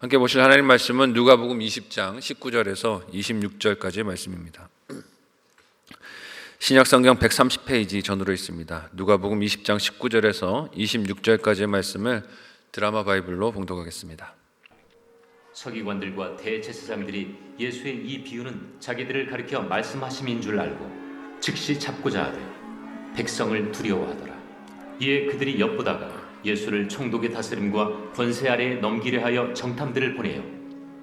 함께 보실 하나님 말씀은 누가복음 20장 19절에서 26절까지의 말씀입니다. 신약성경 130페이지 전으로 있습니다. 누가복음 20장 19절에서 26절까지의 말씀을 드라마 바이블로 봉독하겠습니다. 서기관들과 대제사장들이 예수의 이 비유는 자기들을 가리켜 말씀하심인 줄 알고 즉시 잡고자 하되 백성을 두려워하더라. 이에 그들이 엿보다가 예수를 총독의 다스림과 권세 아래에 넘기려 하여 정탐들을 보내어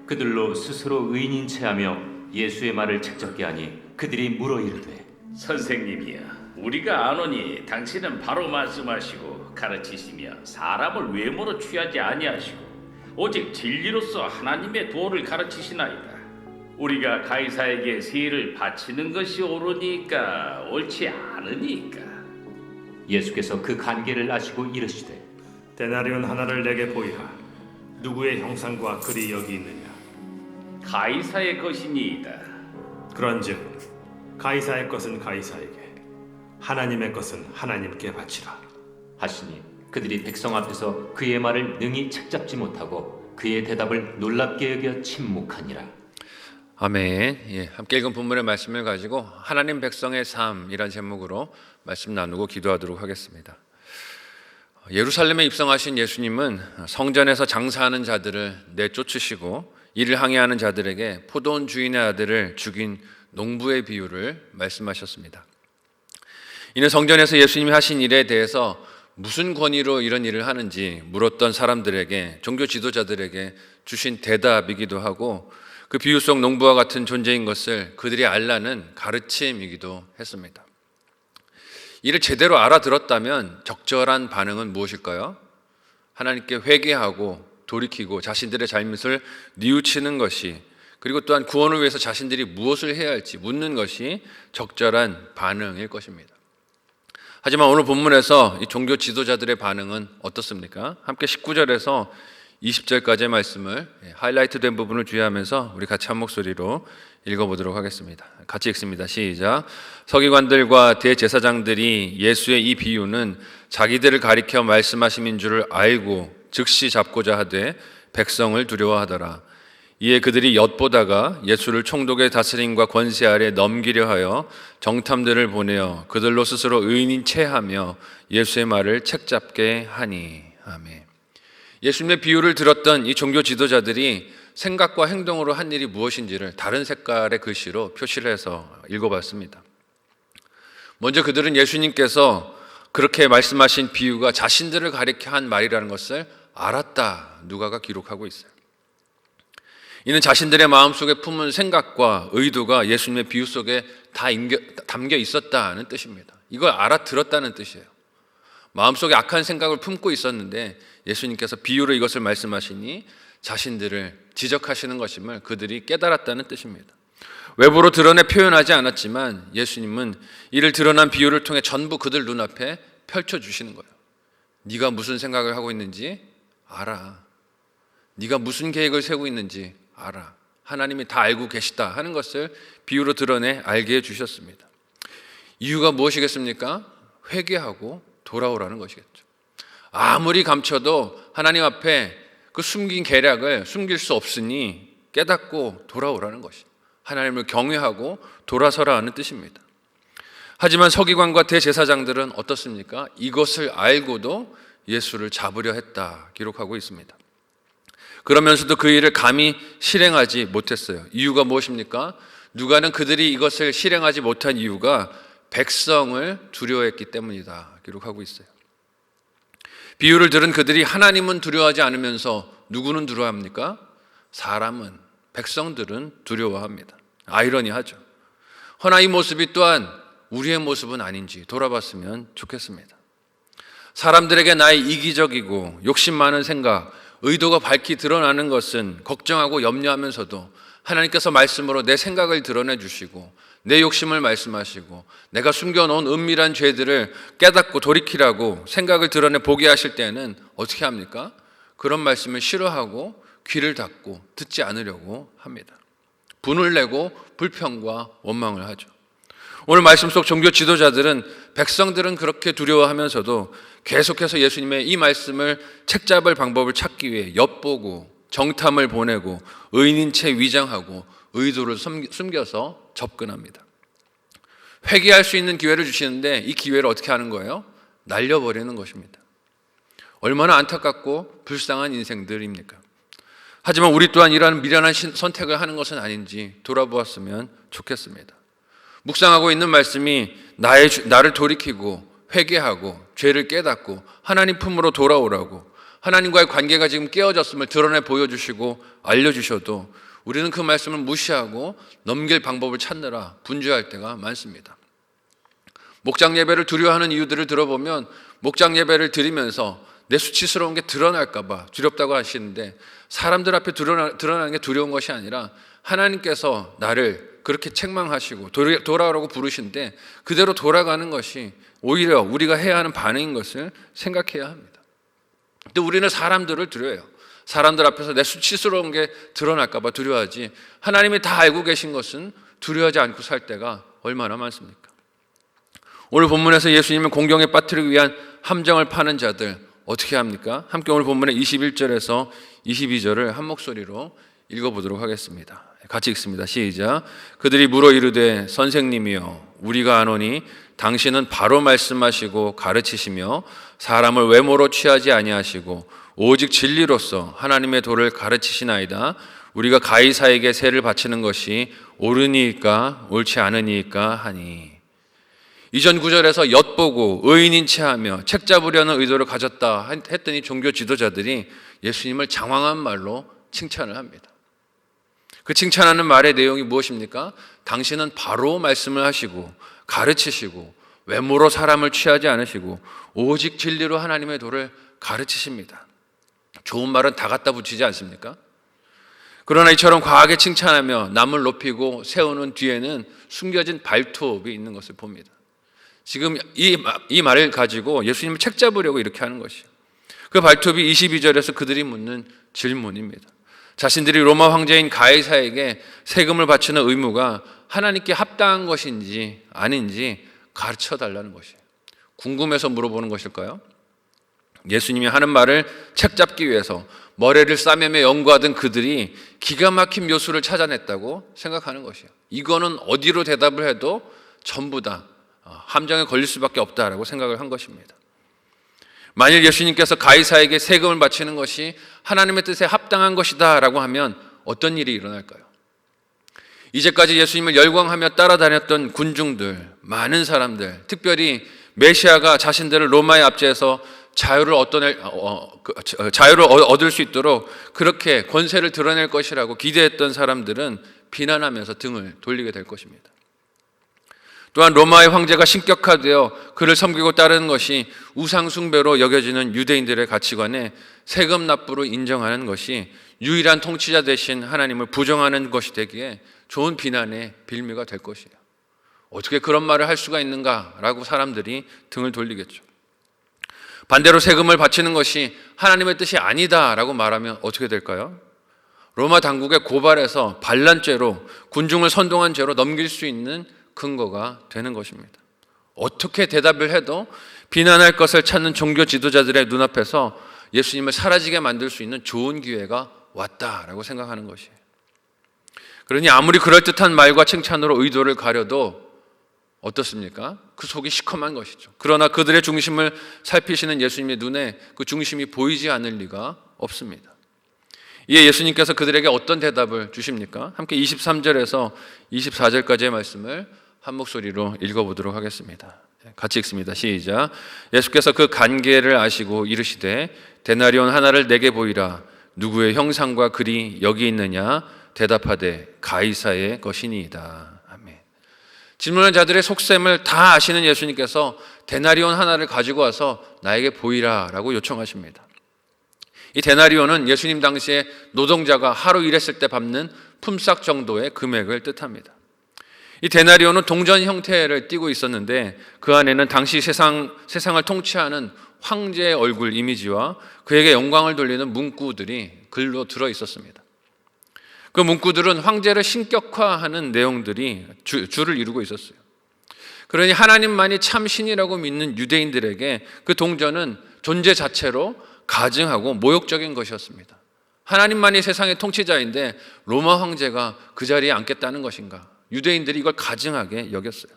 그들로 스스로 의인인 체하며 예수의 말을 책잡게 하니 그들이 물어 이르되 선생님이야, 우리가 아노니 당신은 바로 말씀하시고 가르치시며 사람을 외모로 취하지 아니하시고 오직 진리로서 하나님의 도를 가르치시나이다. 우리가 가이사에게 세를 바치는 것이 옳으니까 옳지 않으니까. 예수께서 그 간계를 아시고 이르시되 데나리온 하나를 내게 보이라. 누구의 형상과 글이 여기 있느냐? 가이사의 것이니이다. 그런즉 가이사의 것은 가이사에게, 하나님의 것은 하나님께 바치라 하시니 그들이 백성 앞에서 그의 말을 능히 책잡지 못하고 그의 대답을 놀랍게 여겨 침묵하니라. 아멘. 함께 읽은 본문의 말씀을 가지고 하나님 백성의 삶이란 제목으로 말씀 나누고 기도하도록 하겠습니다. 예루살렘에 입성하신 예수님은 성전에서 장사하는 자들을 내쫓으시고 이를 항해하는 자들에게 포도원 주인의 아들을 죽인 농부의 비유를 말씀하셨습니다. 이는 성전에서 예수님이 하신 일에 대해서 무슨 권위로 이런 일을 하는지 물었던 사람들에게, 종교 지도자들에게 주신 대답이기도 하고 그 비유 속 농부와 같은 존재인 것을 그들이 알라는 가르침이기도 했습니다. 이를 제대로 알아들었다면 적절한 반응은 무엇일까요? 하나님께 회개하고 돌이키고 자신들의 잘못을 뉘우치는 것이, 그리고 또한 구원을 위해서 자신들이 무엇을 해야 할지 묻는 것이 적절한 반응일 것입니다. 하지만 오늘 본문에서 이 종교 지도자들의 반응은 어떻습니까? 함께 19절에서 20절까지의 말씀을 하이라이트 된 부분을 주의하면서 우리 같이 한 목소리로 읽어보도록 하겠습니다. 같이 읽습니다. 시작. 서기관들과 대제사장들이 예수의 이 비유는 자기들을 가리켜 말씀하심인 줄을 알고 즉시 잡고자 하되 백성을 두려워하더라. 이에 그들이 엿보다가 예수를 총독의 다스림과 권세 아래 넘기려 하여 정탐들을 보내어 그들로 스스로 의인인 체하며 예수의 말을 책잡게 하니. 아멘. 예수님의 비유를 들었던 이 종교 지도자들이 생각과 행동으로 한 일이 무엇인지를 다른 색깔의 글씨로 표시를 해서 읽어봤습니다. 먼저 그들은 예수님께서 그렇게 말씀하신 비유가 자신들을 가리켜 한 말이라는 것을 알았다, 누가가 기록하고 있어요. 이는 자신들의 마음속에 품은 생각과 의도가 예수님의 비유 속에 다 담겨 있었다는 뜻입니다. 이걸 알아들었다는 뜻이에요. 마음속에 악한 생각을 품고 있었는데 예수님께서 비유로 이것을 말씀하시니 자신들을 지적하시는 것임을 그들이 깨달았다는 뜻입니다. 외부로 드러내 표현하지 않았지만 예수님은 이를 드러난 비유를 통해 전부 그들 눈앞에 펼쳐주시는 거예요. 네가 무슨 생각을 하고 있는지 알아. 네가 무슨 계획을 세우고 있는지 알아. 하나님이 다 알고 계시다 하는 것을 비유로 드러내 알게 해주셨습니다. 이유가 무엇이겠습니까? 회개하고 돌아오라는 것이겠죠. 아무리 감춰도 하나님 앞에 그 숨긴 계략을 숨길 수 없으니 깨닫고 돌아오라는 것이, 하나님을 경외하고 돌아서라 하는 뜻입니다. 하지만 서기관과 대제사장들은 어떻습니까? 이것을 알고도 예수를 잡으려 했다 기록하고 있습니다. 그러면서도 그 일을 감히 실행하지 못했어요. 이유가 무엇입니까? 누가는 그들이 이것을 실행하지 못한 이유가 백성을 두려워했기 때문이다 기록하고 있어요. 비유를 들은 그들이 하나님은 두려워하지 않으면서 누구는 두려워합니까? 사람은, 백성들은 두려워합니다. 아이러니하죠. 허나 이 모습이 또한 우리의 모습은 아닌지 돌아봤으면 좋겠습니다. 사람들에게 나의 이기적이고 욕심 많은 생각, 의도가 밝히 드러나는 것은 걱정하고 염려하면서도 하나님께서 말씀으로 내 생각을 드러내 주시고 내 욕심을 말씀하시고 내가 숨겨놓은 은밀한 죄들을 깨닫고 돌이키라고 생각을 드러내 보게 하실 때는 어떻게 합니까? 그런 말씀을 싫어하고 귀를 닫고 듣지 않으려고 합니다. 분을 내고 불평과 원망을 하죠. 오늘 말씀 속 종교 지도자들은, 백성들은 그렇게 두려워하면서도 계속해서 예수님의 이 말씀을 책잡을 방법을 찾기 위해 엿보고 정탐을 보내고 의인인 채 위장하고 의도를 숨겨서 접근합니다. 회개할 수 있는 기회를 주시는데 이 기회를 어떻게 하는 거예요? 날려버리는 것입니다. 얼마나 안타깝고 불쌍한 인생들입니까? 하지만 우리 또한 이러한 미련한 선택을 하는 것은 아닌지 돌아보았으면 좋겠습니다. 묵상하고 있는 말씀이 나를 돌이키고 회개하고 죄를 깨닫고 하나님 품으로 돌아오라고, 하나님과의 관계가 지금 깨어졌음을 드러내 보여주시고 알려주셔도 우리는 그 말씀을 무시하고 넘길 방법을 찾느라 분주할 때가 많습니다. 목장 예배를 두려워하는 이유들을 들어보면 목장 예배를 드리면서 내 수치스러운 게 드러날까 봐 두렵다고 하시는데, 사람들 앞에 드러나는 게 두려운 것이 아니라 하나님께서 나를 그렇게 책망하시고 돌아오라고 부르신데 그대로 돌아가는 것이 오히려 우리가 해야 하는 반응인 것을 생각해야 합니다. 근데 우리는 사람들을 두려워해요. 사람들 앞에서 내 수치스러운 게 드러날까 봐 두려워하지, 하나님이 다 알고 계신 것은 두려워하지 않고 살 때가 얼마나 많습니까? 오늘 본문에서 예수님을 공경에 빠뜨리기 위한 함정을 파는 자들 어떻게 합니까? 함께 오늘 본문의 21절에서 22절을 한 목소리로 읽어보도록 하겠습니다. 같이 읽습니다. 시작. 그들이 물어 이르되 선생님이여 우리가 아노니 당신은 바로 말씀하시고 가르치시며 사람을 외모로 취하지 아니하시고 오직 진리로서 하나님의 도를 가르치시나이다. 우리가 가이사에게 세를 바치는 것이 옳으니까 옳지 않으니까 하니. 이전 구절에서 엿보고 의인인 체하며 책 잡으려는 의도를 가졌다 했더니 종교 지도자들이 예수님을 장황한 말로 칭찬을 합니다. 그 칭찬하는 말의 내용이 무엇입니까? 당신은 바로 말씀을 하시고 가르치시고 외모로 사람을 취하지 않으시고 오직 진리로 하나님의 도를 가르치십니다. 좋은 말은 다 갖다 붙이지 않습니까? 그러나 이처럼 과하게 칭찬하며 남을 높이고 세우는 뒤에는 숨겨진 발톱이 있는 것을 봅니다. 지금 이 말을 가지고 예수님을 책 잡으려고 이렇게 하는 것이에요. 그 발톱이 22절에서 그들이 묻는 질문입니다. 자신들이 로마 황제인 가이사에게 세금을 바치는 의무가 하나님께 합당한 것인지 아닌지 가르쳐 달라는 것이에요. 궁금해서 물어보는 것일까요? 예수님이 하는 말을 책 잡기 위해서 머리를 싸매며 연구하던 그들이 기가 막힌 묘수를 찾아냈다고 생각하는 것이에요. 이거는 어디로 대답을 해도 전부 다 함정에 걸릴 수밖에 없다라고 생각을 한 것입니다. 만일 예수님께서 가이사에게 세금을 바치는 것이 하나님의 뜻에 합당한 것이다 라고 하면 어떤 일이 일어날까요? 이제까지 예수님을 열광하며 따라다녔던 군중들, 많은 사람들, 특별히 메시아가 자신들을 로마의 압제에서 자유를 얻을 수 있도록 그렇게 권세를 드러낼 것이라고 기대했던 사람들은 비난하면서 등을 돌리게 될 것입니다. 또한 로마의 황제가 신격화되어 그를 섬기고 따르는 것이 우상숭배로 여겨지는 유대인들의 가치관에 세금 납부로 인정하는 것이 유일한 통치자 되신 하나님을 부정하는 것이 되기에 좋은 비난의 빌미가 될 것이에요. 어떻게 그런 말을 할 수가 있는가라고 사람들이 등을 돌리겠죠. 반대로 세금을 바치는 것이 하나님의 뜻이 아니다라고 말하면 어떻게 될까요? 로마 당국의 고발에서 반란죄로 군중을 선동한 죄로 넘길 수 있는 근거가 되는 것입니다. 어떻게 대답을 해도 비난할 것을 찾는 종교 지도자들의 눈앞에서 예수님을 사라지게 만들 수 있는 좋은 기회가 왔다라고 생각하는 것이에요. 그러니 아무리 그럴듯한 말과 칭찬으로 의도를 가려도 어떻습니까? 그 속이 시커먼 것이죠. 그러나 그들의 중심을 살피시는 예수님의 눈에 그 중심이 보이지 않을 리가 없습니다. 이에 예수님께서 그들에게 어떤 대답을 주십니까? 함께 23절에서 24절까지의 말씀을 한 목소리로 읽어보도록 하겠습니다. 같이 읽습니다. 시작. 예수께서 그 관계를 아시고 이르시되 데나리온 하나를 내게 보이라. 누구의 형상과 글이 여기 있느냐? 대답하되 가이사의 것이니이다. 아멘. 질문한 자들의 속셈을 다 아시는 예수님께서 데나리온 하나를 가지고 와서 나에게 보이라 라고 요청하십니다. 이 데나리온은 예수님 당시에 노동자가 하루 일했을 때 받는 품삯 정도의 금액을 뜻합니다. 이 데나리온은 동전 형태를 띠고 있었는데 그 안에는 당시 세상을 통치하는 황제의 얼굴 이미지와 그에게 영광을 돌리는 문구들이 글로 들어 있었습니다. 그 문구들은 황제를 신격화하는 내용들이 주를 이루고 있었어요. 그러니 하나님만이 참 신이라고 믿는 유대인들에게 그 동전은 존재 자체로 가증하고 모욕적인 것이었습니다. 하나님만이 세상의 통치자인데 로마 황제가 그 자리에 앉겠다는 것인가? 유대인들이 이걸 가증하게 여겼어요.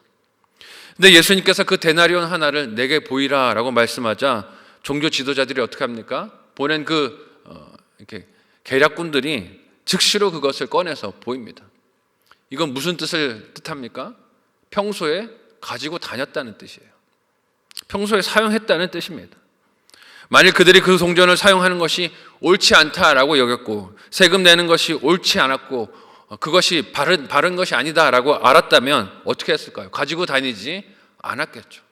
근데 예수님께서 그 데나리온 하나를 내게 보이라 라고 말씀하자 종교 지도자들이 어떻게 합니까? 보낸 이렇게 계략군들이 즉시로 그것을 꺼내서 보입니다. 이건 무슨 뜻합니까? 평소에 가지고 다녔다는 뜻이에요. 평소에 사용했다는 뜻입니다. 만일 그들이 그 동전을 사용하는 것이 옳지 않다라고 여겼고 세금 내는 것이 옳지 않았고 그것이 바른 것이 아니다라고 알았다면 어떻게 했을까요? 가지고 다니지 않았겠죠.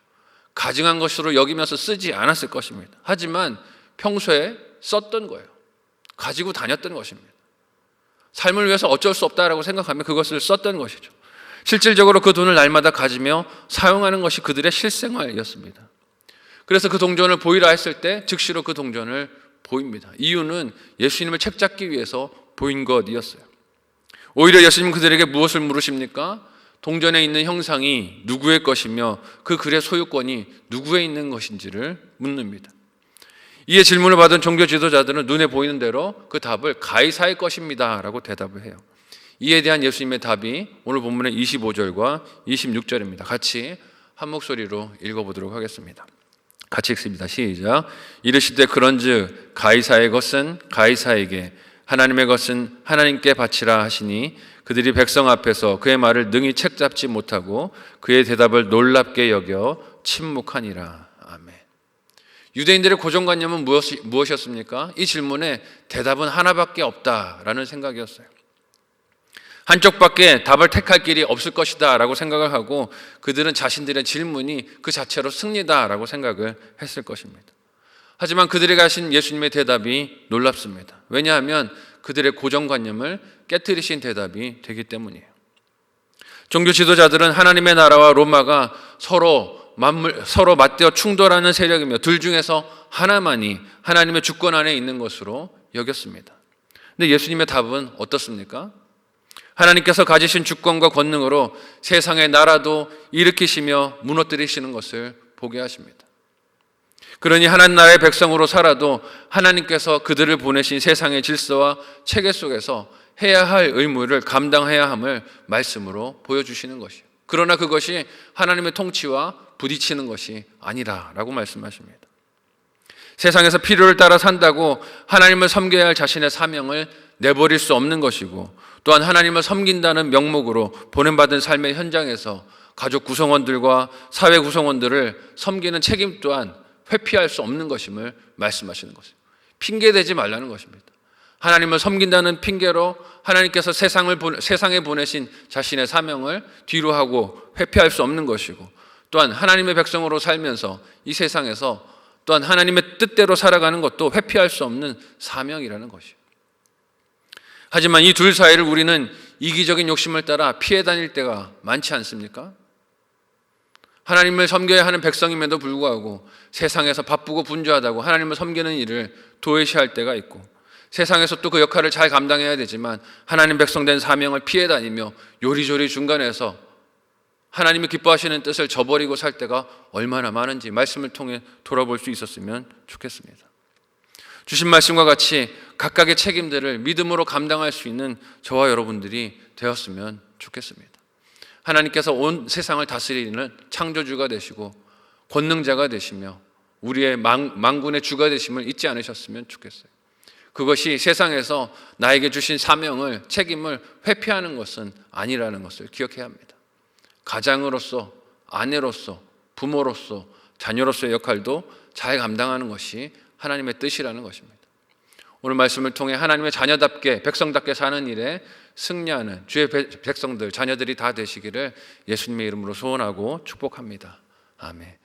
가증한 것으로 여기면서 쓰지 않았을 것입니다. 하지만 평소에 썼던 거예요. 가지고 다녔던 것입니다. 삶을 위해서 어쩔 수 없다라고 생각하면 그것을 썼던 것이죠. 실질적으로 그 돈을 날마다 가지며 사용하는 것이 그들의 실생활이었습니다. 그래서 그 동전을 보이라 했을 때 즉시로 그 동전을 보입니다. 이유는 예수님을 책잡기 위해서 보인 것이었어요. 오히려 예수님은 그들에게 무엇을 물으십니까? 동전에 있는 형상이 누구의 것이며 그 글의 소유권이 누구에 있는 것인지를 묻습니다. 이에 질문을 받은 종교 지도자들은 눈에 보이는 대로 그 답을 가이사의 것입니다 라고 대답을 해요. 이에 대한 예수님의 답이 오늘 본문의 25절과 26절입니다. 같이 한 목소리로 읽어보도록 하겠습니다. 같이 읽습니다. 시작. 이르시되 그런즉 가이사의 것은 가이사에게 하나님의 것은 하나님께 바치라 하시니 그들이 백성 앞에서 그의 말을 능히 책잡지 못하고 그의 대답을 놀랍게 여겨 침묵하니라. 아멘. 유대인들의 고정관념은 무엇이었습니까? 이 질문에 대답은 하나밖에 없다라는 생각이었어요. 한쪽밖에 답을 택할 길이 없을 것이다 라고 생각을 하고 그들은 자신들의 질문이 그 자체로 승리다 라고 생각을 했을 것입니다. 하지만 그들에게 하신 예수님의 대답이 놀랍습니다. 왜냐하면 그들의 고정관념을 깨트리신 대답이 되기 때문이에요. 종교 지도자들은 하나님의 나라와 로마가 서로 맞대어 충돌하는 세력이며 둘 중에서 하나만이 하나님의 주권 안에 있는 것으로 여겼습니다. 근데 예수님의 답은 어떻습니까? 하나님께서 가지신 주권과 권능으로 세상의 나라도 일으키시며 무너뜨리시는 것을 보게 하십니다. 그러니 하나님 나라의 백성으로 살아도 하나님께서 그들을 보내신 세상의 질서와 체계 속에서 해야 할 의무를 감당해야 함을 말씀으로 보여주시는 것이에요. 그러나 그것이 하나님의 통치와 부딪히는 것이 아니라라고 말씀하십니다. 세상에서 필요를 따라 산다고 하나님을 섬겨야 할 자신의 사명을 내버릴 수 없는 것이고 또한 하나님을 섬긴다는 명목으로 보냄받은 삶의 현장에서 가족 구성원들과 사회 구성원들을 섬기는 책임 또한 회피할 수 없는 것임을 말씀하시는 것이에요. 핑계대지 말라는 것입니다. 하나님을 섬긴다는 핑계로 하나님께서 세상에 보내신 자신의 사명을 뒤로 하고 회피할 수 없는 것이고 또한 하나님의 백성으로 살면서 이 세상에서 또한 하나님의 뜻대로 살아가는 것도 회피할 수 없는 사명이라는 것이에요. 하지만 이 둘 사이를 우리는 이기적인 욕심을 따라 피해 다닐 때가 많지 않습니까? 하나님을 섬겨야 하는 백성임에도 불구하고 세상에서 바쁘고 분주하다고 하나님을 섬기는 일을 도외시할 때가 있고 세상에서 또 그 역할을 잘 감당해야 되지만 하나님 백성된 사명을 피해 다니며 요리조리 중간에서 하나님이 기뻐하시는 뜻을 저버리고 살 때가 얼마나 많은지 말씀을 통해 돌아볼 수 있었으면 좋겠습니다. 주신 말씀과 같이 각각의 책임들을 믿음으로 감당할 수 있는 저와 여러분들이 되었으면 좋겠습니다. 하나님께서 온 세상을 다스리는 창조주가 되시고 권능자가 되시며 우리의 만군의 주가 되심을 잊지 않으셨으면 좋겠어요. 그것이 세상에서 나에게 주신 사명을 책임을 회피하는 것은 아니라는 것을 기억해야 합니다. 가장으로서 아내로서 부모로서 자녀로서의 역할도 잘 감당하는 것이 하나님의 뜻이라는 것입니다. 오늘 말씀을 통해 하나님의 자녀답게 백성답게 사는 일에 승리하는 주의 백성들 자녀들이 다 되시기를 예수님의 이름으로 소원하고 축복합니다. 아멘.